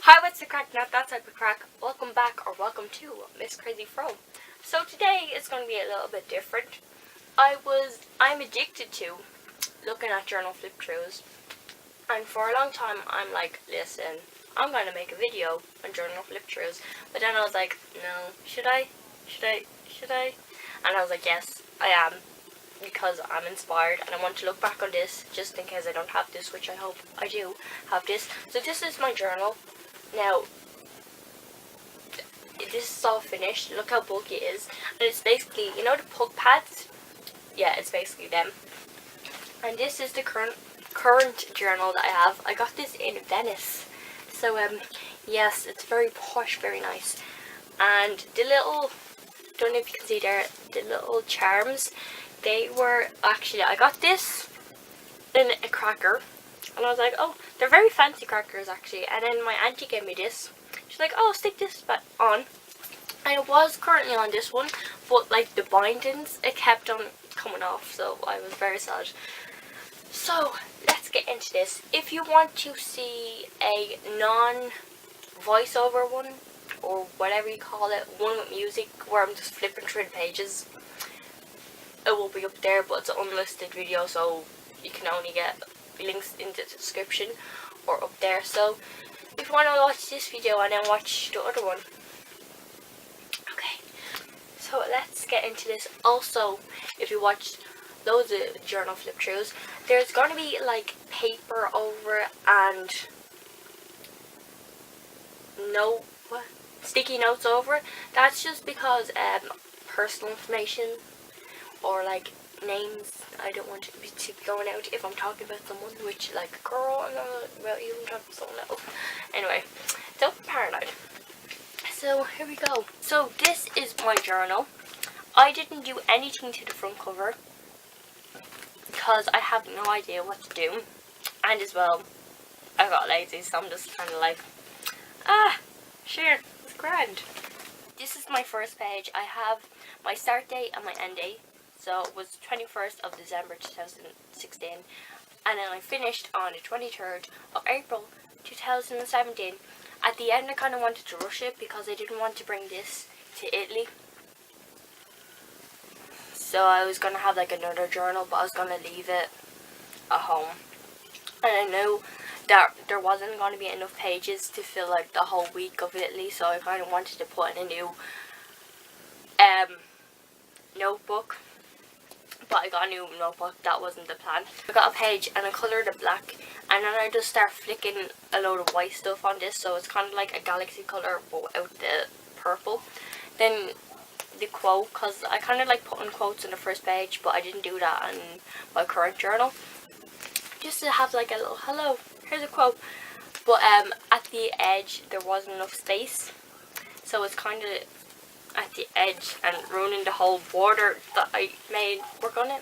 Hi, what's the crack? Not that type of crack. Welcome back, or welcome to Miss Crazy Fro. So today it's going to be a little bit different. I'm addicted to looking at journal flip throughs, and for a long time I'm like, listen, I'm going to make a video on journal flip throughs. But then I was like, no, should I? And I was like, yes, I am, because I'm inspired and I want to look back on this just in case I don't have this, which I hope I do have this. So this is my journal. Now, this is all finished. Look how bulky it is. And it's basically, you know the pug pads? Yeah, it's basically them. And this is the current journal that I have. I got this in Venice. So, yes, it's very posh, very nice. And the little, don't know if you can see there, the little charms, they were actually, I got this in a cracker. And I was like, oh, they're very fancy crackers actually. And then my auntie gave me this. She's like, oh, stick this back on. And it was currently on this one, but like the bindings, it kept on coming off, so I was very sad. So let's get into this. If you want to see a non-voiceover one, or whatever you call it, one with music where I'm just flipping through the pages, it will be up there, but it's an unlisted video, so you can only get links in the description or up there. So if you want to watch this video and then watch the other one. Okay, so let's get into this. Also, if you watch loads of journal flip throughs, there's going to be like paper over and sticky notes over. That's just because personal information or like names, I don't want to be going out if I'm talking about someone, which like, girl, I'm not about you, I'm talking about someone else. Anyway, don't be paranoid. So here we go. So this is my journal. I didn't do anything to the front cover because I have no idea what to do, and as well I got lazy, so I'm just kind of like, sure, it's grand. This is my first page. I have my start date and my end date. So it was 21st of December 2016, and then I finished on the 23rd of April 2017. At the end I kind of wanted to rush it because I didn't want to bring this to Italy. So I was going to have like another journal, but I was going to leave it at home. And I knew that there wasn't going to be enough pages to fill like the whole week of Italy, so I kind of wanted to put in a new notebook. But I got a new notebook, that wasn't the plan. I got a page and I coloured it black, and then I just start flicking a load of white stuff on this, so it's kind of like a galaxy colour but without the purple. Then the quote, because I kind of like putting quotes on the first page, but I didn't do that on my current journal. Just to have like a little hello, here's a quote. But at the edge there wasn't enough space, so it's kind of at the edge and ruining the whole border that I made. Work on it.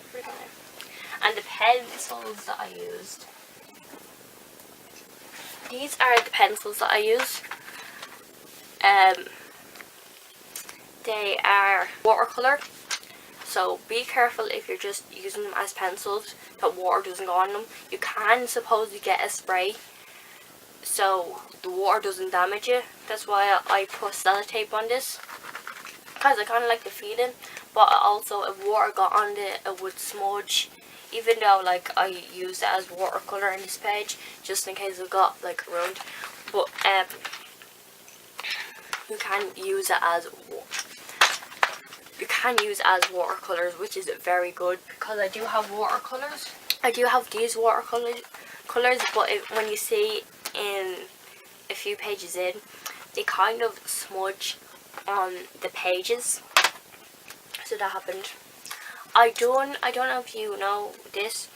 And the pencils that I used. These are the pencils that I use. They are watercolor, so be careful if you're just using them as pencils that water doesn't go on them. You can supposedly get a spray so the water doesn't damage it. That's why I put sellotape on this, because I kind of like the feeling, but also if water got on it would smudge, even though like I used it as watercolor in this page just in case it got like ruined. But you can use it as watercolors, which is very good, because I do have watercolors. I do have these watercolors, but when you see in a few pages in, they kind of smudge on the pages. So that happened. I don't know if you know this,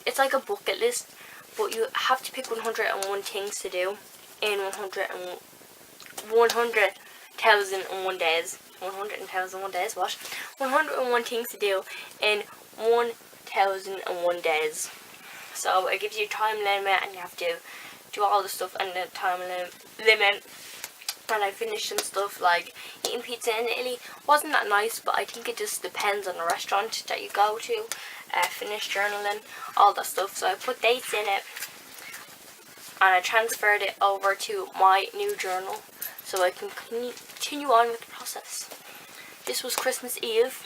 it's like a bucket list, but you have to pick 101 things to do in 100,001 days. 100,001 days, what? 101 things to do in 1,001 days. So it gives you a time limit, and you have to do all the stuff in the time limit. And I finished some stuff like eating pizza in Italy. Wasn't that nice, but I think it just depends on the restaurant that you go to. Finish journaling, all that stuff. So I put dates in it. and I transferred it over to my new journal so I can continue on with the process. This was Christmas Eve.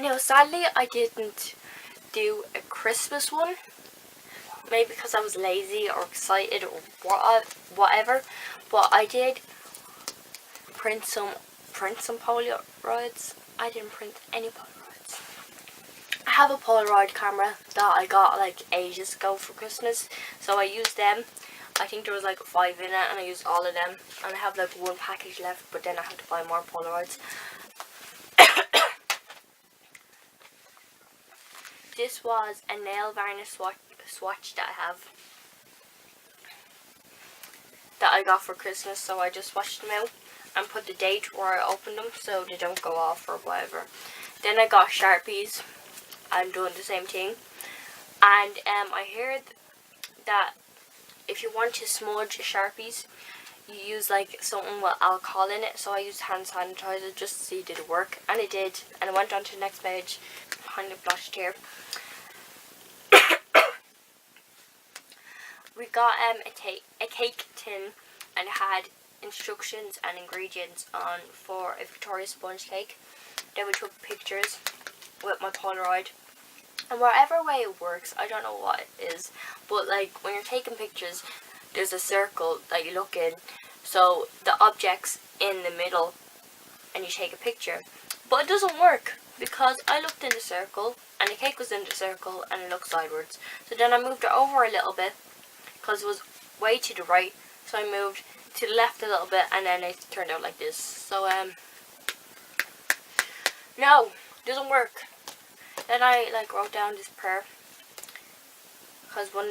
Now, sadly, I didn't do a Christmas one. Maybe because I was lazy or excited or whatever. But I did print some Polaroids. I didn't print any Polaroids. I have a Polaroid camera that I got like ages ago for Christmas, so I used them. I think there was like 5 in it, and I used all of them. And I have like 1 package left, but then I have to buy more Polaroids. This was a nail varnish swatch that I got for Christmas, so I just swatched them out and put the date where I opened them so they don't go off or whatever. Then I got Sharpies. I'm doing the same thing. And I heard that if you want to smudge Sharpies, you use like something with alcohol in it. So I used hand sanitizer just to see did it work, and it did. And I went on to the next page. Kind of blushed here. We got a cake tin, and it had instructions and ingredients on for a Victoria sponge cake. Then we took pictures with my Polaroid, and whatever way it works, I don't know what it is, but like when you're taking pictures, there's a circle that you look in, so the object's in the middle and you take a picture. But it doesn't work because I looked in the circle and the cake was in the circle and it looked sideways. So then I moved it over a little bit because it was way to the right, so I moved to the left a little bit, and then it turned out like this. So no, it doesn't work. Then I like wrote down this prayer because one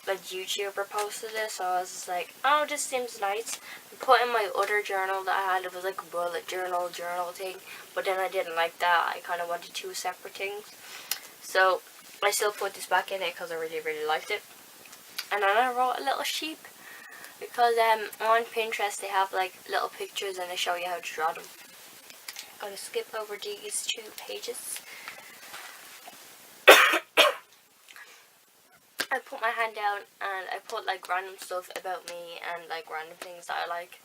like YouTuber posted this, so I was just like, oh, this seems nice. I put in my other journal that I had. It was like a bullet journal thing, but then I didn't like that. I kind of wanted 2 separate things, so I still put this back in it because I really liked it. And then I wrote a little sheep because on Pinterest they have like little pictures and they show you how to draw them. I'm going to skip over these 2 pages. I put my hand down and I put like random stuff about me and like random things that I like.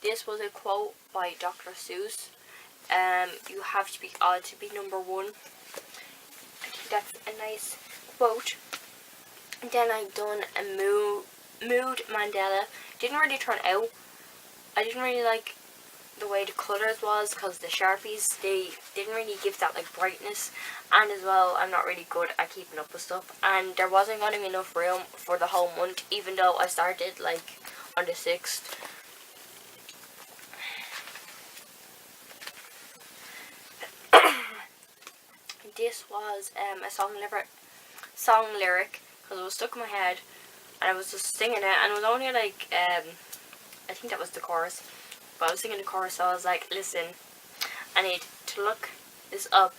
This was a quote by Dr. Seuss. You have to be odd to be number 1. I think that's a nice quote. And then I've done a mood mandala. Didn't really turn out. I didn't really like the way the colours was because the Sharpies, they didn't really give that like brightness, and as well I'm not really good at keeping up with stuff, and there wasn't going to be enough room for the whole month even though I started like on the 6th. This was a song lyric because it was stuck in my head and I was just singing it, and it was only like I think that was the chorus, but I was singing the chorus, so I was like, listen, I need to look this up.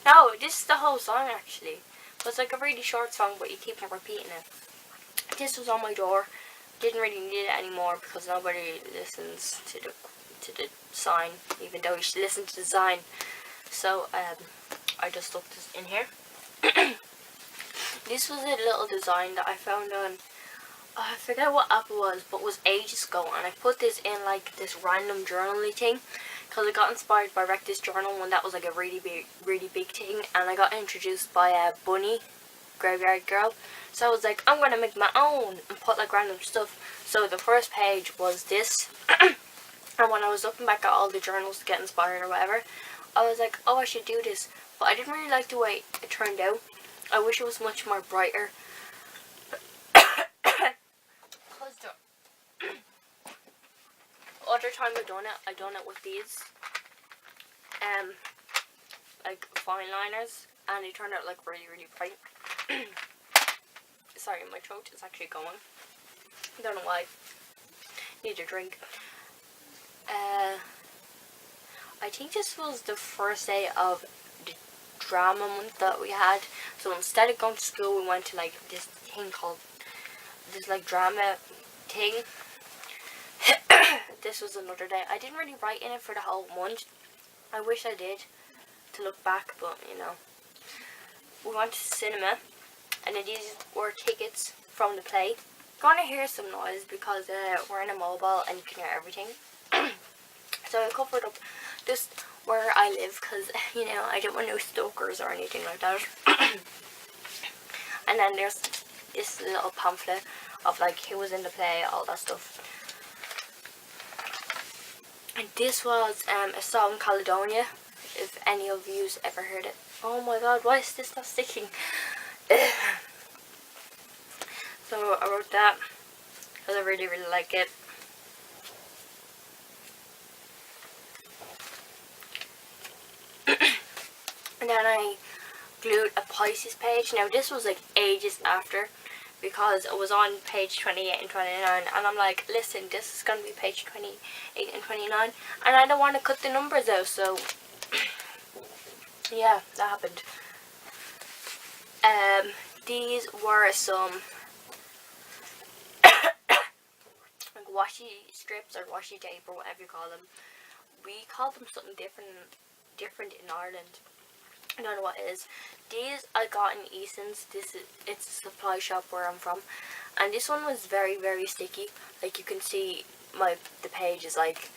No, this is the whole song actually. So it's like a really short song, but you keep on repeating it. This was on my door. Didn't really need it anymore because nobody listens to the sign, even though you should listen to the sign. So I just stuck this in here. This was a little design that I found on, I forget what app it was, but it was ages ago, and I put this in like this random journaling thing because I got inspired by Wreck This Journal when that was like a really big thing, and I got introduced by a Bunny Graveyard Girl, so I was like, I'm gonna make my own and put like random stuff. So the first page was this and when I was looking back at all the journals to get inspired or whatever, I was like, oh, I should do this, but I didn't really like the way it turned out. I wish it was much more brighter. Because the other time I done it with these like fine liners, and they turned out like really bright. Sorry, my throat is actually going. I don't know why. Need a drink. I think this was the first day of the drama month that we had. So instead of going to school, we went to like this thing called this like drama thing. This was another day. I didn't really write in it for the whole month. I wish I did to look back, but you know. We went to cinema, and then these were tickets from the play. You're gonna hear some noise because we're in a mobile and you can hear everything. So I covered up just where I live because, you know, I don't want no stalkers or anything like that. And then there's this little pamphlet of like who was in the play, all that stuff. And this was a song, Caledonia, if any of you's ever heard it. Oh my god, why is this not sticking? So I wrote that because I really like it. And then I glued a Pisces page. Now this was like ages after, because it was on page 28 and 29, and I'm like, listen, this is going to be page 28 and 29, and I don't want to cut the numbers out, so yeah, that happened. These were some like washi strips or washi tape or whatever you call them. We call them something different in Ireland. I don't know what it is. These I got in Eason's. It's a supply shop where I'm from, and this one was very sticky. Like you can see, the page is like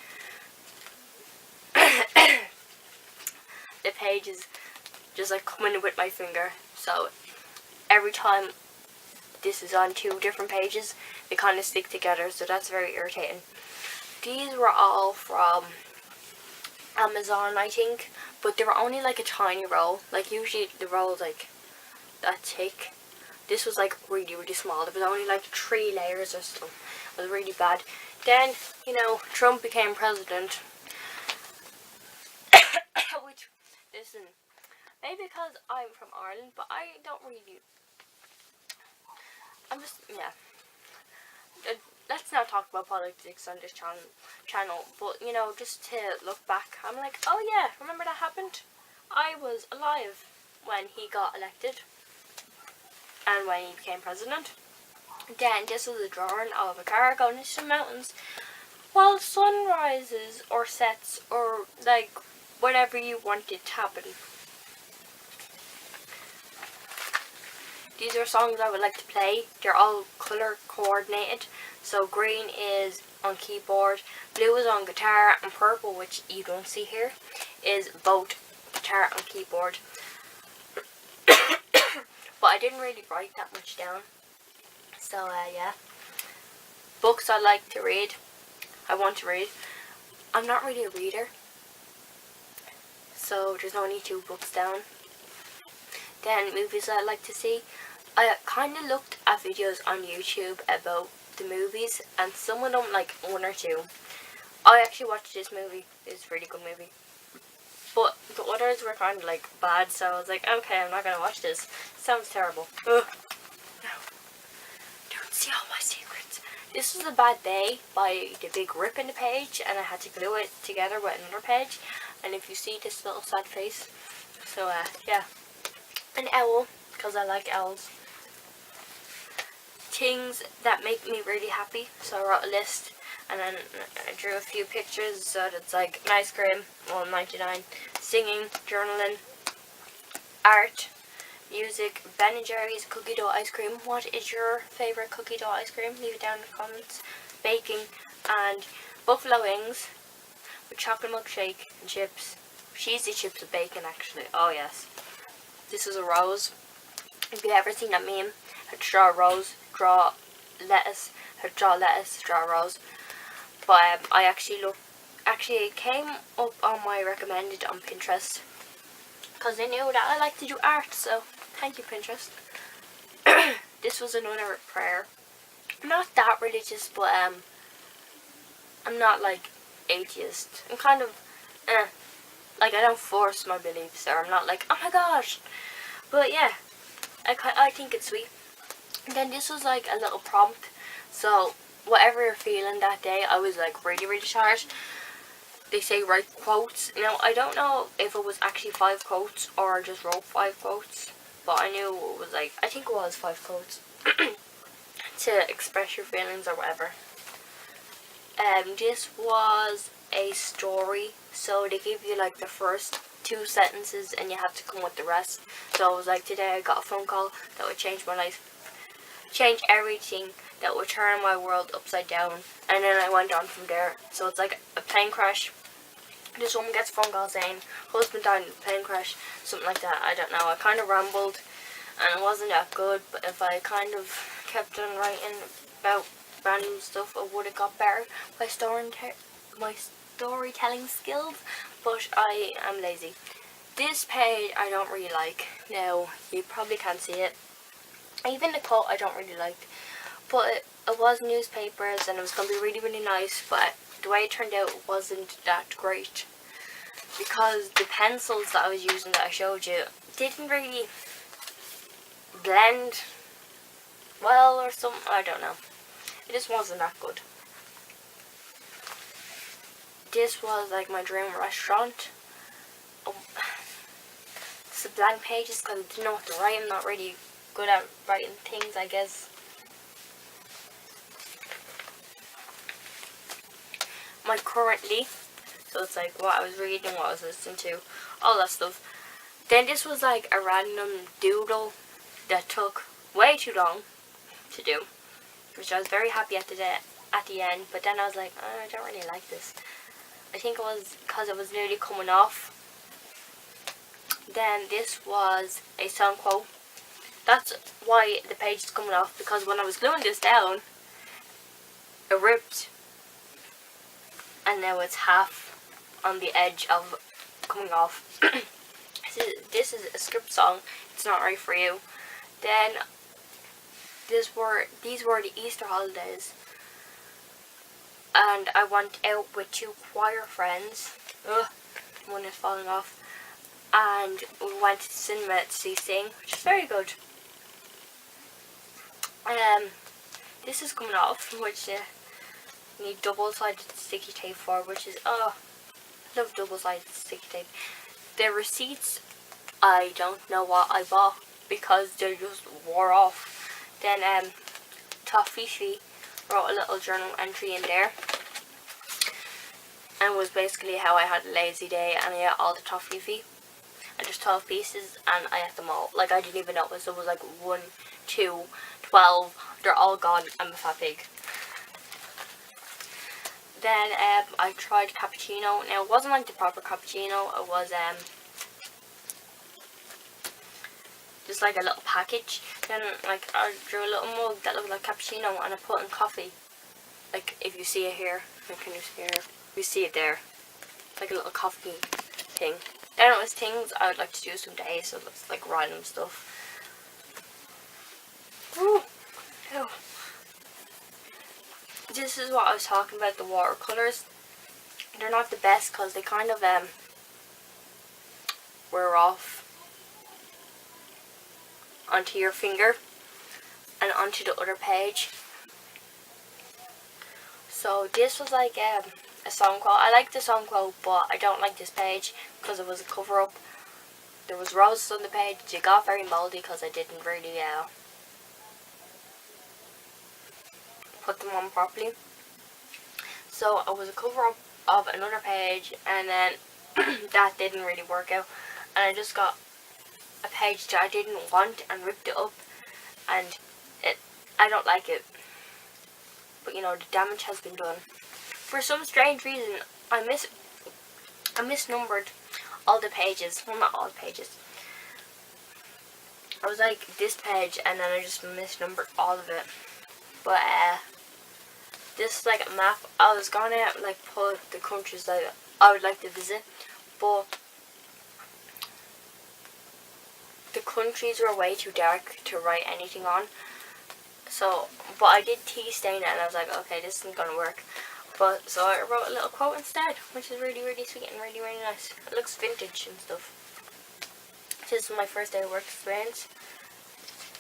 the page is just like coming with my finger. So every time this is on two different pages, they kind of stick together. So that's very irritating. These were all from Amazon, I think, but they were only like a tiny roll. Like usually the roll is like that thick. This was like really small. There was only like 3 layers or something. It was really bad. Then, you know, Trump became president. Which, listen, maybe because I'm from Ireland, but I don't really, I'm just, yeah. Let's not talk about politics on this channel, but you know, just to look back, I'm like, oh yeah, remember that happened? I was alive when he got elected and when he became president. Then this was a drawing of a car going into the mountains while the sun rises or sets, or like whatever you want it to happen. These are songs I would like to play. They're all color coordinated. So green is on keyboard, blue is on guitar, and purple, which you don't see here, is both guitar and keyboard. But I didn't really write that much down. So yeah. Books I like to read. I want to read. I'm not really a reader, so there's only 2 books down. Then movies I like to see. I kind of looked at videos on YouTube about the movies, and some of them, like 1 or 2, I actually watched this movie. It's a really good movie, but the others were kind of like bad, so I was like, okay, I'm not gonna watch this. It sounds terrible. Ugh. No, don't see all my secrets. This was A Bad Day by the big rip in the page, and I had to glue it together with another page. And if you see this little sad face, so yeah. An owl, because I like owls. Things that make me really happy, so I wrote a list, and then I drew a few pictures. So it's like an ice cream, well, 99, singing, journaling, art, music, Ben & Jerry's cookie dough ice cream. What is your favourite cookie dough ice cream? Leave it down in the comments. Baking, and buffalo wings with chocolate milkshake and chips. Cheesy chips with bacon, actually. Oh yes. This is a rose. If you've ever seen that meme, draw a rose, draw lettuce, draw lettuce, draw a rose. But I actually it came up on my recommended on Pinterest, because they knew that I like to do art, so thank you, Pinterest. This was another prayer. I'm not that religious, but I'm not like atheist. I'm kind of like, I don't force my beliefs, or I'm not like, oh my gosh. But yeah, I think it's sweet. And then this was like a little prompt. So whatever you're feeling that day, I was like really tired. They say write quotes. Now I don't know if it was actually 5 quotes or I just wrote 5 quotes, but I knew it was like, I think it was 5 quotes to express your feelings or whatever. This was a story, so they give you like the first 2 sentences and you have to come with the rest. So it was like, today I got a phone call that would change my life. change everything that would turn my world upside down. And then I went on from there. So it's like a plane crash. This woman gets a phone call saying husband died in a plane crash, something like that. I don't know. I kind of rambled, and it wasn't that good. But if I kind of kept on writing about random stuff, I would have got better. My storytelling skills. But I am lazy. This page I don't really like. Now you probably can't see it. Even the quote I don't really like. But it was newspapers, and it was going to be really, really nice. But the way it turned out wasn't that great, because the pencils that I was using that I showed you didn't really blend well or something. I don't know. It just wasn't that good. This was like my dream restaurant. It's the blank pages because I didn't know what to write. I'm not really good at writing things, I guess. My currently, so it's like what I was reading, what I was listening to, all that stuff. Then this was like a random doodle that took way too long to do, which I was very happy at the end. But then I was like, oh, I don't really like this. I think it was because it was nearly coming off. Then this was a song quote. That's why the page is coming off, because when I was gluing this down, it ripped. And now it's half on the edge of coming off. This is a script song. It's not right for you. Then these were the Easter holidays, and I went out with 2 choir friends. One is falling off. And we went to the cinema to see Sing, which is very good. This is coming off, which need double-sided sticky tape for, which is, I love double-sided sticky tape. The receipts, I don't know what I bought because they just wore off. Then Tofifi wrote a little journal entry in there, and it was basically how I had a lazy day, and I ate all the Tofifi, and there's 12 pieces, and I ate them all. Like, I didn't even notice. It was like 1, 2, 12, they're all gone. I'm a fat pig. Then I tried cappuccino. Now it wasn't like the proper cappuccino. It was just like a little package. Then like I drew a little mug that looked like cappuccino, and I put in coffee. Like if you see it here, can you see it? You see it there, like a little coffee thing. Then it was things I would like to do someday. So it's like random stuff. Ooh. Ew. This is what I was talking about, the watercolours. They're not the best because they kind of wear off onto your finger and onto the other page. So this was like a song quote. I like the song quote, but I don't like this page because it was a cover up. There was roses on the page. It got very moldy because I didn't really put them on properly. So it was a cover up of another page, and then that didn't really work out, and I just got a page that I didn't want and ripped it up, and I don't like it. But you know, the damage has been done. For some strange reason, I misnumbered all the pages. Well, not all the pages. I was like this page, and then I just misnumbered all of it. But this is like a map. I was gonna like put the countries that I would like to visit, but the countries were way too dark to write anything on. So, but I did tea stain it, and I was like, okay, this isn't gonna work. But so I wrote a little quote instead, which is really, really sweet and really, really nice. It looks vintage and stuff. This is my first day of work experience.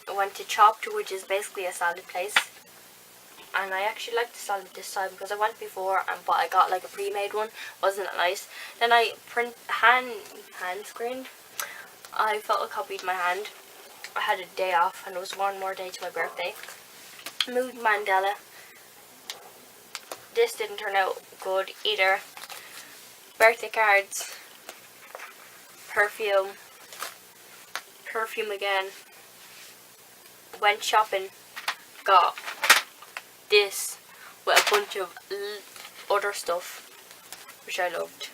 I went to Chopped, which is basically a salad place. And I actually liked the salad this time because I went before, but I got like a pre-made one. Wasn't that nice? Then I hand screened. I photocopied my hand. I had a day off, and it was one more day to my birthday. Moved mandala. This didn't turn out good either. Birthday cards. Perfume. Perfume again. Went shopping. got this with a bunch of other stuff, which I loved.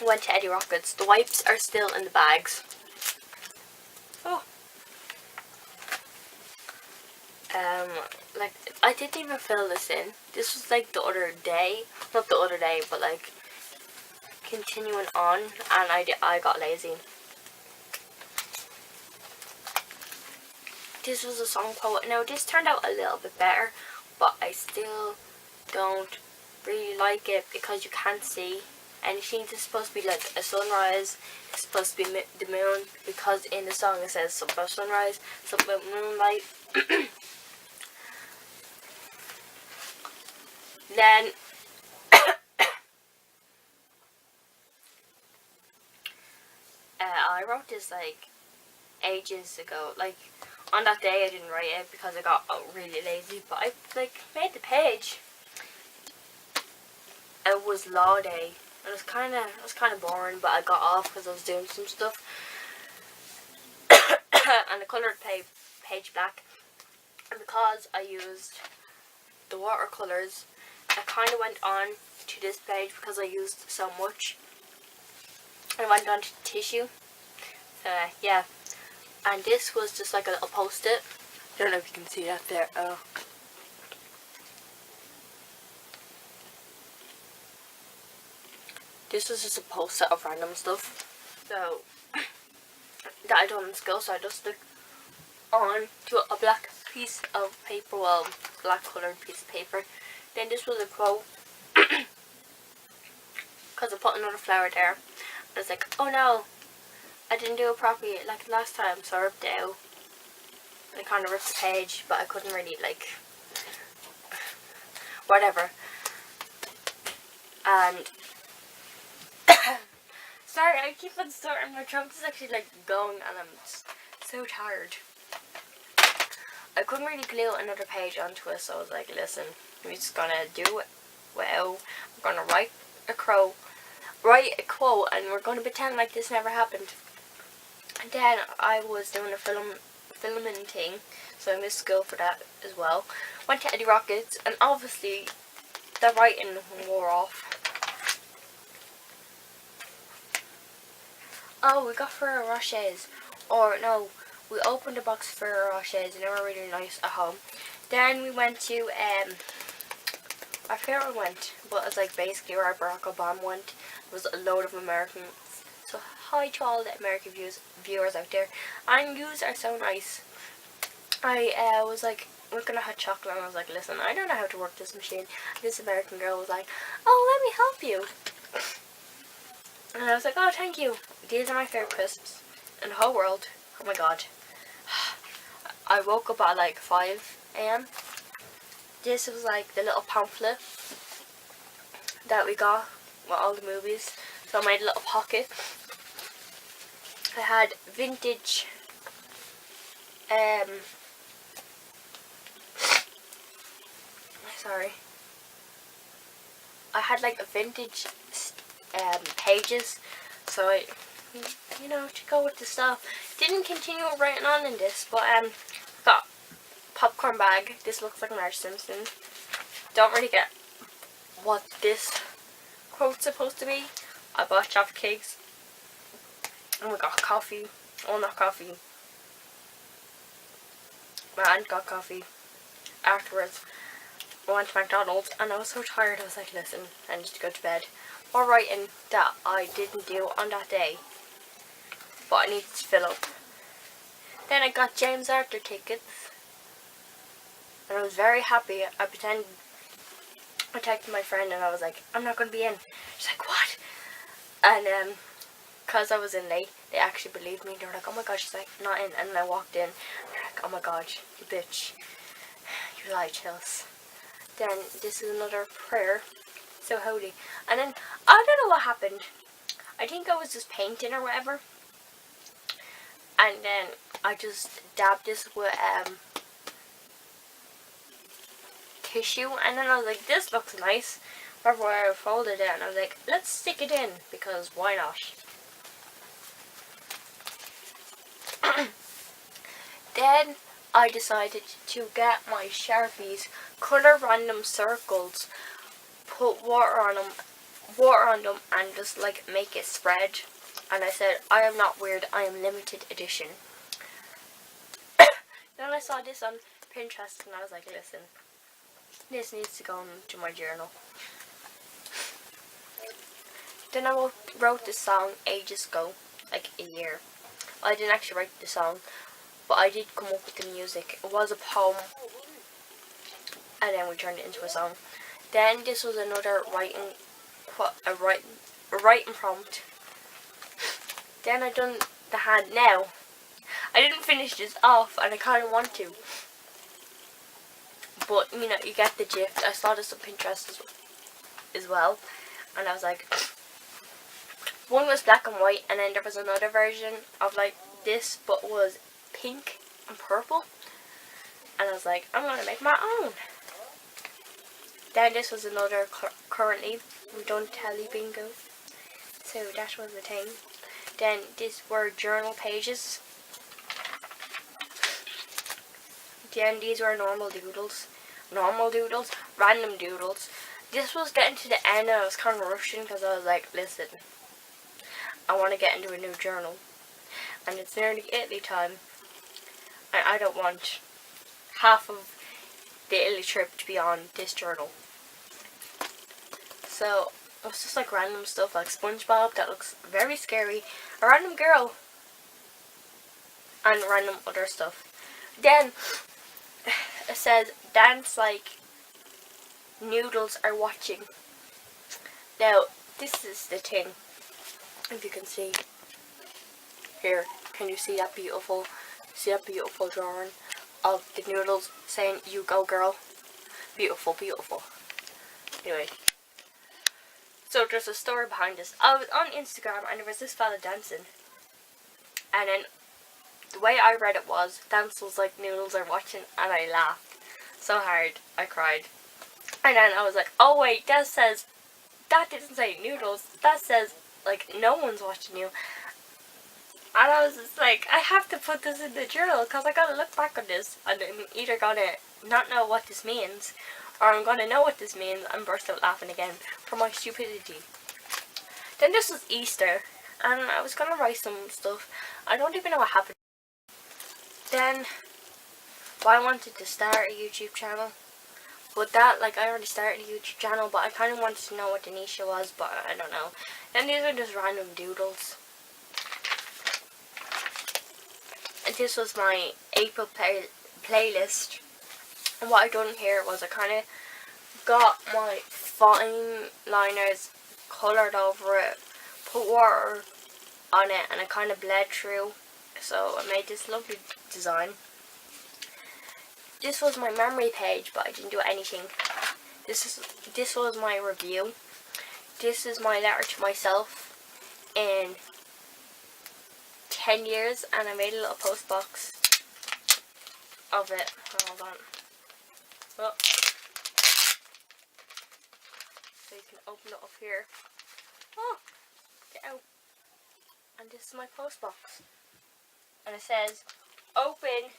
Went to Eddie Rockets. The wipes are still in the bags. Oh. Like, I didn't even fill this in. This was like the other day. Not the other day, but like continuing on, and I got lazy. This was a song quote. Now this turned out a little bit better, but I still don't really like it because you can't see anything. This is supposed to be like a sunrise. It's supposed to be the moon, because in the song it says something about sunrise, something about moonlight. Then I wrote this like ages ago. Like on that day I didn't write it because I got really lazy, but I like made the page. It was law day. It was kind of boring, but I got off because I was doing some stuff. And I coloured page black, and because I used the watercolours, I kind of went on to this page because I used so much. I went on to tissue. Yeah, and this was just like a little post-it. I don't know if you can see that there. This was just a post-it of random stuff. So that I done in school, so I just stuck on to a black piece of paper, well, black coloured piece of paper. Then this was a quote, because I put another flower there. I was like, oh no, I didn't do it properly like last time, so I ripped it out. I kind of ripped the page, but I couldn't really, like, whatever. And sorry, I keep on starting. My throat is actually like going, and I'm just so tired. I couldn't really glue another page onto it, so I was like, listen, I'm just gonna do it. Well, I'm gonna write a quote, and we're gonna pretend like this never happened. And then I was doing a filming thing, so I missed school for that as well. Went to Eddie Rockets, and obviously the writing wore off. Oh, we got Ferrero Rochers. Or no, we opened a box of Ferrero Rochers, and they were really nice at home. Then we went to I forget where we went, but it's like basically where Barack Obama went. There was a load of Americans. So hi to all the American viewers out there. And yous are so nice. I was like looking at hot chocolate, and I was like, listen, I don't know how to work this machine. This American girl was like, oh, let me help you. And I was like, oh, thank you. These are my favorite crisps in the whole world. Oh my god. I woke up at like 5 AM. This was like the little pamphlet that we got with all the movies. So I made a little pocket. I had vintage sorry. I had like a vintage pages, so I, you know, to go with the stuff. Didn't continue writing on in this, but got popcorn bag. This looks like Marge Simpson. Don't really get what this quote's supposed to be. I bought chocolate cakes, and we got coffee. Oh, not coffee. My aunt got coffee afterwards. I went to McDonald's, and I was so tired. I was like, listen, I need to go to bed. Or writing that I didn't do on that day, but I needed to fill up. Then I got James Arthur tickets, and I was very happy. I texted my friend, and I was like, I'm not going to be in. She's like, what? And because I was in late, they actually believed me. They were like, oh my god, she's like, not in. And then I walked in, and they're like, oh my god, you bitch, you lied to us. Then this is another prayer. So holy. And then I don't know what happened. I think I was just painting or whatever, and then I just dabbed this with tissue, and then I was like, this looks nice. Therefore I folded it, and I was like, let's stick it in, because why not? Then I decided to get my Sharpies, colour random circles, put water on them, and just like make it spread. And I said, I am not weird, I am limited edition. Then I saw this on Pinterest and I was like, listen, this needs to go into my journal. Then I wrote this song ages ago, like a year. I didn't actually write the song, but I did come up with the music. It was a poem, and then we turned it into a song. Then this was another writing prompt. Then I done the hand. Now I didn't finish this off, and I kind of want to, but you know, you get the gist. I saw this on Pinterest as well, and I was like, one was black and white, and then there was another version of like this, but was pink and purple. And I was like, I'm gonna make my own. Then this was another currently we done Telly Bingo, so that was the thing. Then these were journal pages. Then these were normal doodles, random doodles. This was getting to the end, and I was kind of rushing because I was like, listen, I want to get into a new journal, and it's nearly Italy time, and I don't want half of the Italy trip to be on this journal. So it was just like random stuff, like SpongeBob that looks very scary, a random girl, and random other stuff. Then it says, dance like noodles are watching. Now this is the thing. If you can see here, can you see that beautiful drawing of the noodles saying, you go girl? Beautiful, beautiful. Anyway, so there's a story behind this. I was on Instagram and there was this fella dancing, and then the way I read it was, dance was like noodles are watching, and I laughed so hard I cried. And then I was like, oh wait, that didn't say noodles, that says like no one's watching you. And I was just like, I have to put this in the journal because I gotta look back on this, and I'm either gonna not know what this means, or I'm gonna know what this means and burst out laughing again for my stupidity. Then this was Easter, and I was gonna write some stuff. I don't even know what happened. Then I wanted to start a YouTube channel. But that, like, I already started a YouTube channel, but I kind of wanted to know what the niche was, but I don't know. Then these are just random doodles. And this was my April playlist. And what I done here was I kind of got my fine liners, coloured over it, put water on it, and I kind of bled through. So I made this lovely design. This was my memory page, but I didn't do anything. This was my review. This is my letter to myself in 10 years, and I made a little post box of it. Hold on. Oh. So you can open it up here. Oh, get out. And this is my post box. And it says, open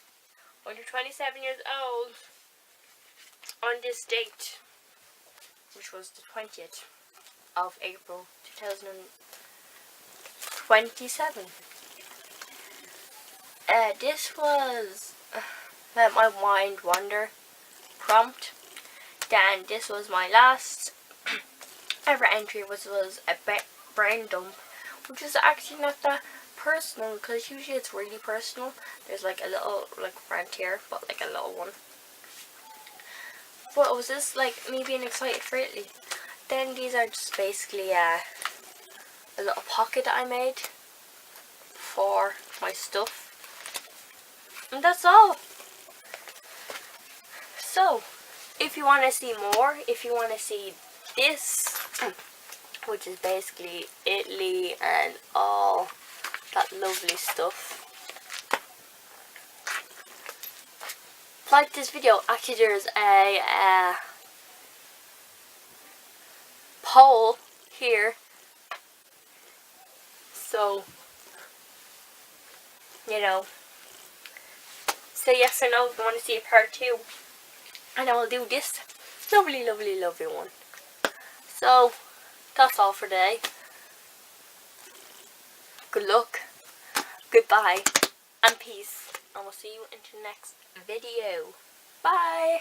when you're 27 years old on this date, which was the 20th of April 2027. This was Let My Mind Wander prompt. Then this was my last ever entry, which was a brain dump, which is actually not that personal, because usually it's really personal. There's like a little like rant here, but like a little one. But it was just like me being excited for Italy. Then these are just basically a little pocket that I made for my stuff. And that's all. So, if you want to see more, if you want to see this, which is basically Italy and all that lovely stuff, like this video. Actually, there's a poll here, so you know, say yes or no if you want to see a part 2. And I will do this lovely, lovely, lovely one. So, that's all for today. Good luck, goodbye, and peace. And we'll see you in the next video. Bye!